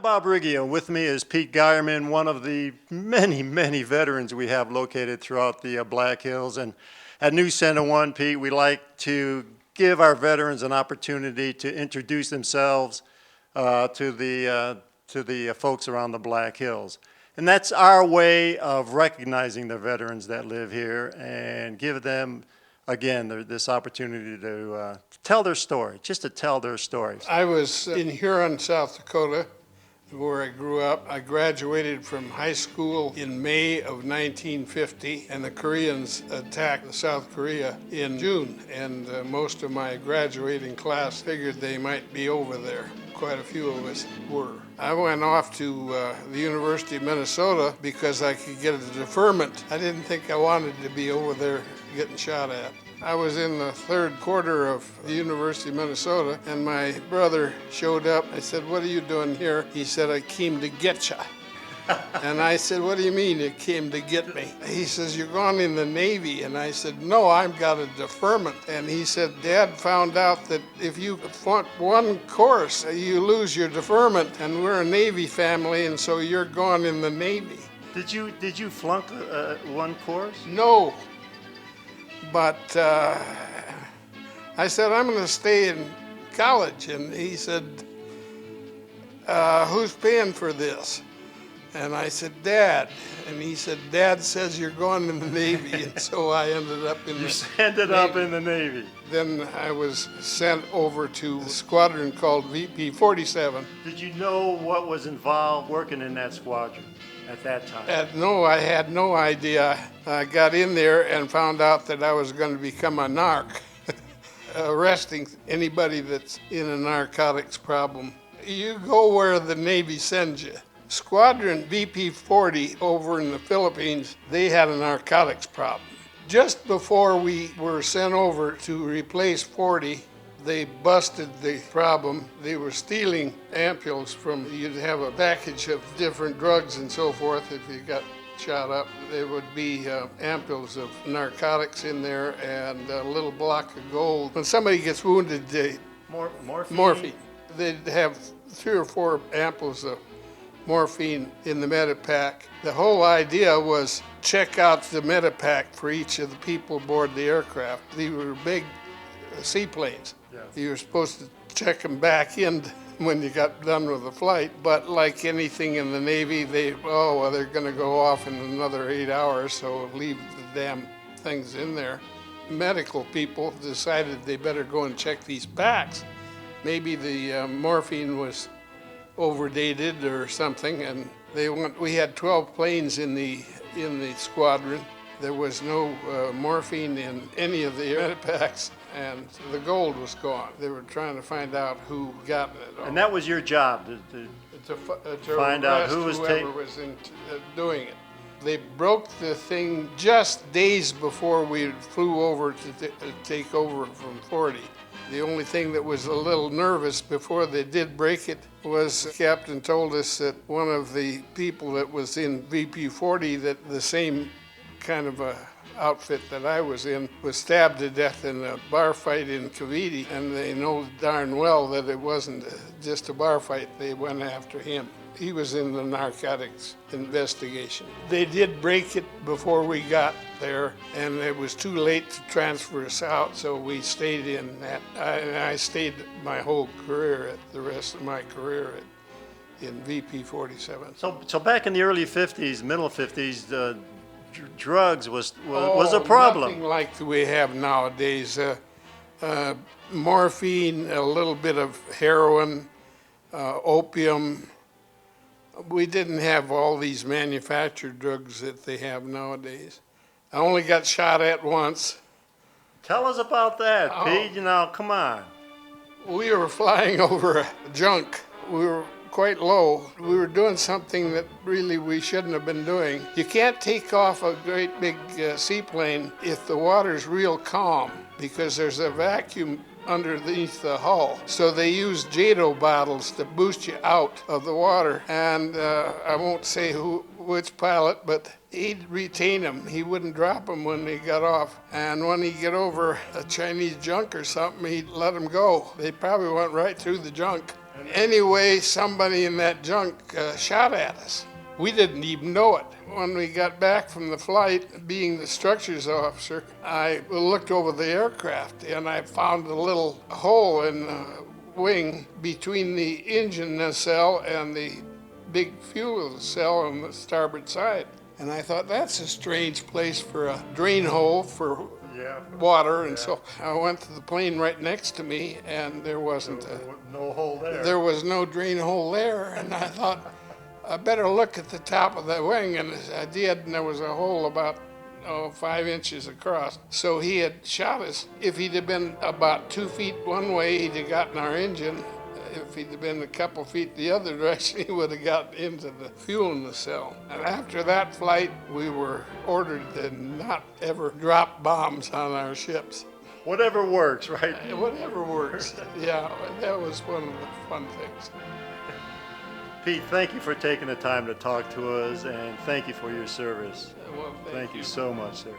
Bob Riggio, and with me is Pete Geyerman, one of the many veterans we have located throughout the Black Hills. And at News Center 1, Pete, we like to give our veterans an opportunity to introduce themselves to the folks around the Black Hills. And that's our way of recognizing the veterans that live here and give them, again, this opportunity to tell their story, just to tell their stories. I was in Huron, South Dakota, where I grew up. I graduated from high school in May of 1950, and the Koreans attacked South Korea in June, and most of my graduating class figured they might be over there. Quite a few of us were. I went off to the University of Minnesota because I could get a deferment. I didn't think I wanted to be over there getting shot at. I was in the third quarter of the University of Minnesota, and my brother showed up. I said, "What are you doing here?" He said, "I came to get ya." And I said, "What do you mean you came to get me?" He says, "You're going in the Navy." And I said, "No, I've got a deferment." And he said, "Dad found out that if you flunk one course, you lose your deferment. And we're a Navy family, and so you're going in the Navy." Did you flunk one course? No. But I said, "I'm going to stay in college." And he said, "Who's paying for this?" And I said, "Dad." And he said, "Dad says you're going in the Navy." And so I ended up in the Navy. You ended up in the Navy. Then I was sent over to a squadron called VP 47. Did you know what was involved working in that squadron at that time? No, I had no idea. I got in there and found out that I was going to become a narc, arresting anybody that's in a narcotics problem. You go where the Navy sends you. Squadron VP 40 over in the Philippines, they had a narcotics problem. Just before we were sent over to replace 40, they busted the problem. They were stealing ampules from, you'd have a package of different drugs and so forth. If you got shot up, there would be ampules of narcotics in there and a little block of gold. When somebody gets wounded, morphine. They'd have 3 or 4 ampules of morphine in the medipack. The whole idea was check out the medipack for each of the people aboard the aircraft. These were big seaplanes. Yeah. You were supposed to check them back in when you got done with the flight, but like anything in the Navy, they're going to go off in another 8 hours, so leave the damn things in there. Medical people decided they better go and check these packs. Maybe the morphine was overdated or something, and we had 12 planes in the squadron. There was no morphine in any of the medipacks, and the gold was gone. They were trying to find out who got it all. And that was your job to find out who was doing it. They broke the thing just days before we flew over to take over from 40. The only thing that was a little nervous before they did break it was the captain told us that one of the people that was in VP 40, that the same kind of a outfit that I was in, was stabbed to death in a bar fight in Cavite, and they know darn well that it wasn't just a bar fight. They went after him. He was in the narcotics investigation. They did break it before we got there, and it was too late to transfer us out, so we stayed in that. I stayed my whole career, the rest of my career in VP 47. So back in the early 50s, middle 50s, drugs was a problem. Nothing like we have nowadays. Morphine, a little bit of heroin, opium. We didn't have all these manufactured drugs that they have nowadays. I only got shot at once. Tell us about that, Pete. Now, come on. We were flying over a junk. We were quite low. We were doing something that really we shouldn't have been doing. You can't take off a great big seaplane if the water's real calm, because there's a vacuum underneath the hull. So they use JADO bottles to boost you out of the water. And I won't say which pilot, but he'd retain them. He wouldn't drop them when they got off. And when he'd get over a Chinese junk or something, he'd let them go. They probably went right through the junk. Anyway, somebody in that junk shot at us. We didn't even know it. When we got back from the flight, being the structures officer, I looked over the aircraft and I found a little hole in the wing between the engine nacelle and the big fuel cell on the starboard side. And I thought, that's a strange place for a drain hole for water. And so I went to the plane right next to me, and there wasn't No hole there. there was no drain hole there. And I thought, I better look at the top of the wing. And I did, and there was a hole about 5 inches across. So he had shot us. If he'd have been about 2 feet one way, he'd have gotten our engine. If he'd have been a couple feet the other direction, he would have got into the fuel nacelle. And after that flight, we were ordered to not ever drop bombs on our ships. Whatever works, right? Whatever works. Yeah, that was one of the fun things. Pete, thank you for taking the time to talk to us, and thank you for your service. Well, Thank you so much, sir.